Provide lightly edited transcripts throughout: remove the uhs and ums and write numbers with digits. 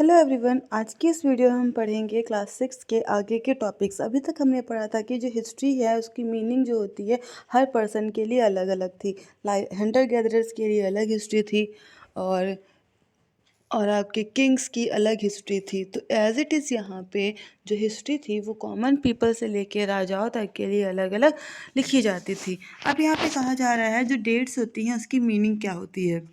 Hello everyone, आज की इस वीडियो में हम पढ़ेंगे क्लास 6 के आगे के टॉपिक्स। अभी तक हमने पढ़ा था कि जो हिस्ट्री है उसकी मीनिंग जो होती है हर पर्सन के लिए अलग अलग थी। हंटर गैदरर्स के लिए अलग हिस्ट्री थी और आपके किंग्स की अलग हिस्ट्री थी। तो एज इट इज़ यहाँ पे जो हिस्ट्री थी वो कॉमन पीपल से लेके राजाओं तक के लिए अलग अलग लिखी जाती थी। अब यहाँ पे कहा जा रहा है जो डेट्स होती हैं उसकी मीनिंग क्या होती है।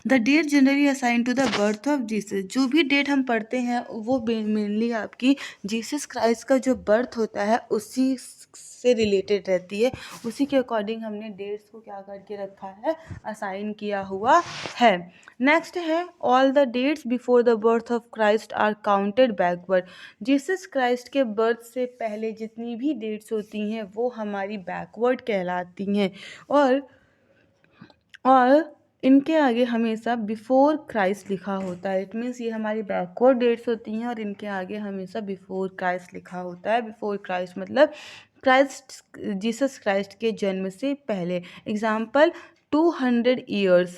The date generally assign to the birth of Jesus. जो भी डेट हम पढ़ते हैं वो मेनली आपकी जीसस क्राइस्ट का जो बर्थ होता है उसी से रिलेटेड रहती है। उसी के अकॉर्डिंग हमने डेट्स को क्या करके रखा है, असाइन किया हुआ है। नेक्स्ट है all the dates before the birth of Christ are counted backward. Jesus Christ के बर्थ से पहले जितनी भी डेट्स होती हैं वो हमारी बैकवर्ड कहलाती हैं और इनके आगे हमेशा बिफोर क्राइस्ट लिखा होता है। इट मीन्स ये हमारी बैकवर्ड डेट्स होती हैं और इनके आगे हमेशा बिफोर क्राइस्ट लिखा होता है। बिफोर क्राइस्ट मतलब क्राइस्ट, जीसस क्राइस्ट के जन्म से पहले। एग्जाम्पल 200 ईयर्स,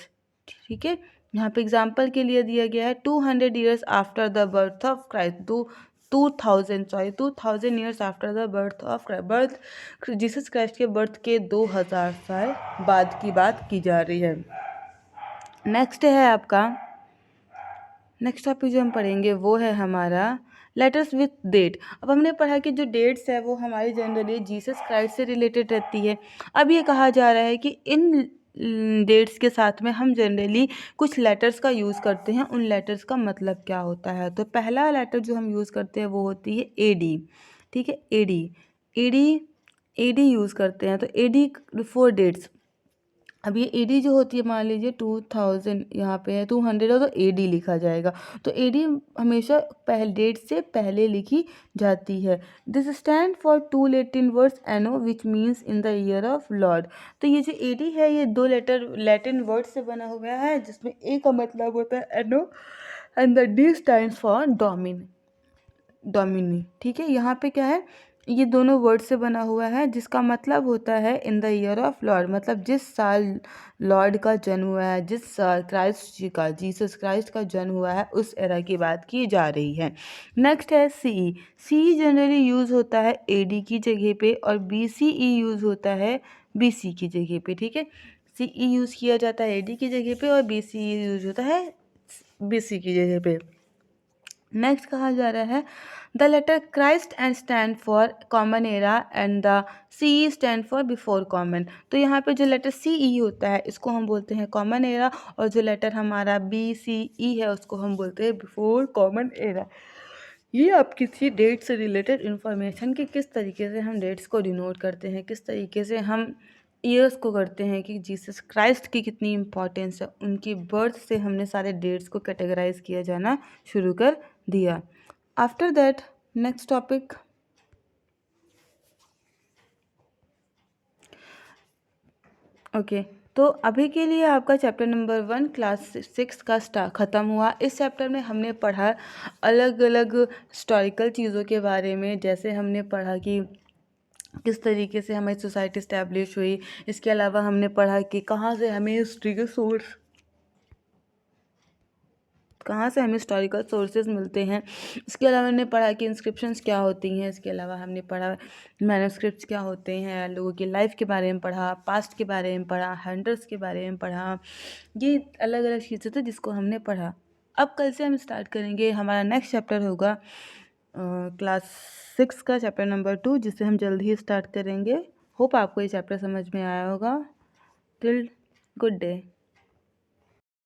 ठीक है। यहाँ पे एग्जाम्पल के लिए दिया गया है 200 years after the birth of Christ. 2000 years after the birth of birth Jesus Christ के बर्थ के 2000 साल बाद की बात की जा रही है। नेक्स्ट है आपका, नेक्स्ट टॉपिक जो हम पढ़ेंगे वो है हमारा लेटर्स विथ डेट। अब हमने पढ़ा कि जो डेट्स है वो हमारी जनरली जीसस क्राइस्ट से रिलेटेड रहती है। अब ये कहा जा रहा है कि इन डेट्स के साथ में हम जनरली कुछ लेटर्स का यूज़ करते हैं। उन लेटर्स का मतलब क्या होता है, तो पहला लेटर जो हम यूज़ करते हैं वो होती है एडी, ठीक है। एडी एडी एडी यूज़ करते हैं। तो एडी फॉर डेट्स। अब ये एडी जो होती है, मान लीजिए 2000 यहाँ पे है, 200 है तो एडी लिखा जाएगा। तो एडी हमेशा पहले डेट से पहले लिखी जाती है। This stand for two Latin words anno which means in the year of lord. तो ये जो एडी है ये दो लैटिन वर्ड से बना हुआ है जिसमें ए का मतलब होता है anno and the D stand for Domini, ठीक है। यहाँ पे क्या है, ये दोनों वर्ड से बना हुआ है जिसका मतलब होता है इन द ईयर ऑफ लॉर्ड, मतलब जिस साल लॉर्ड का जन्म हुआ है, जिस साल क्राइस्ट जी का, जीसस क्राइस्ट का जन्म हुआ है, उस एरा की बात की जा रही है। नेक्स्ट है सीई। सीई जनरली यूज़ होता है एडी की जगह पे और बीसीई यूज़ होता है बीसी की जगह पे, ठीक है। सीई यूज़ किया जाता है एडी की जगह पे और बीसीई यूज़ होता है बीसी की जगह पे। नेक्स्ट कहा जा रहा है the letter Christ and stand for common era and the C stand for before common. तो यहाँ पे जो लेटर सी ई होता है इसको हम बोलते हैं कॉमन एरा और जो लेटर हमारा बी सी ई है उसको हम बोलते हैं बिफोर कॉमन एरा। ये आप किसी डेट से रिलेटेड इन्फॉर्मेशन कि किस तरीके से हम डेट्स को डिनोट करते हैं, किस तरीके से हम ईयर्स को करते हैं, कि जीसस क्राइस्ट की कितनी इंपॉर्टेंस है। उनकी बर्थ से हमने सारे डेट्स को कैटेगराइज किया जाना शुरू कर दिया। After that next topic, okay. तो अभी के लिए आपका चैप्टर नंबर 1 क्लास 6 का ख़त्म हुआ। इस चैप्टर में हमने पढ़ा अलग अलग हिस्टोरिकल चीज़ों के बारे में, जैसे हमने पढ़ा कि किस तरीके से हमारी सोसाइटी इस्टेब्लिश हुई। इसके अलावा हमने पढ़ा कि कहाँ से हमें हिस्ट्री के सोर्स, कहाँ से हमें हिस्टोरिकल सोर्सेज मिलते हैं। इसके अलावा हमने पढ़ा कि इंस्क्रिप्शंस क्या होती हैं। इसके अलावा हमने पढ़ा मैन्युस्क्रिप्ट्स क्या होते हैं, लोगों की लाइफ के बारे में पढ़ा, पास्ट के बारे में पढ़ा, हंटर्स के बारे में पढ़ा। ये अलग अलग चीज़ें थे जिसको हमने पढ़ा। अब कल से हम स्टार्ट करेंगे, हमारा नेक्स्ट चैप्टर होगा क्लास 6 का चैप्टर नंबर 2, जिसे हम जल्द ही स्टार्ट करेंगे। होप आपको ये चैप्टर समझ में आया होगा। Till good day.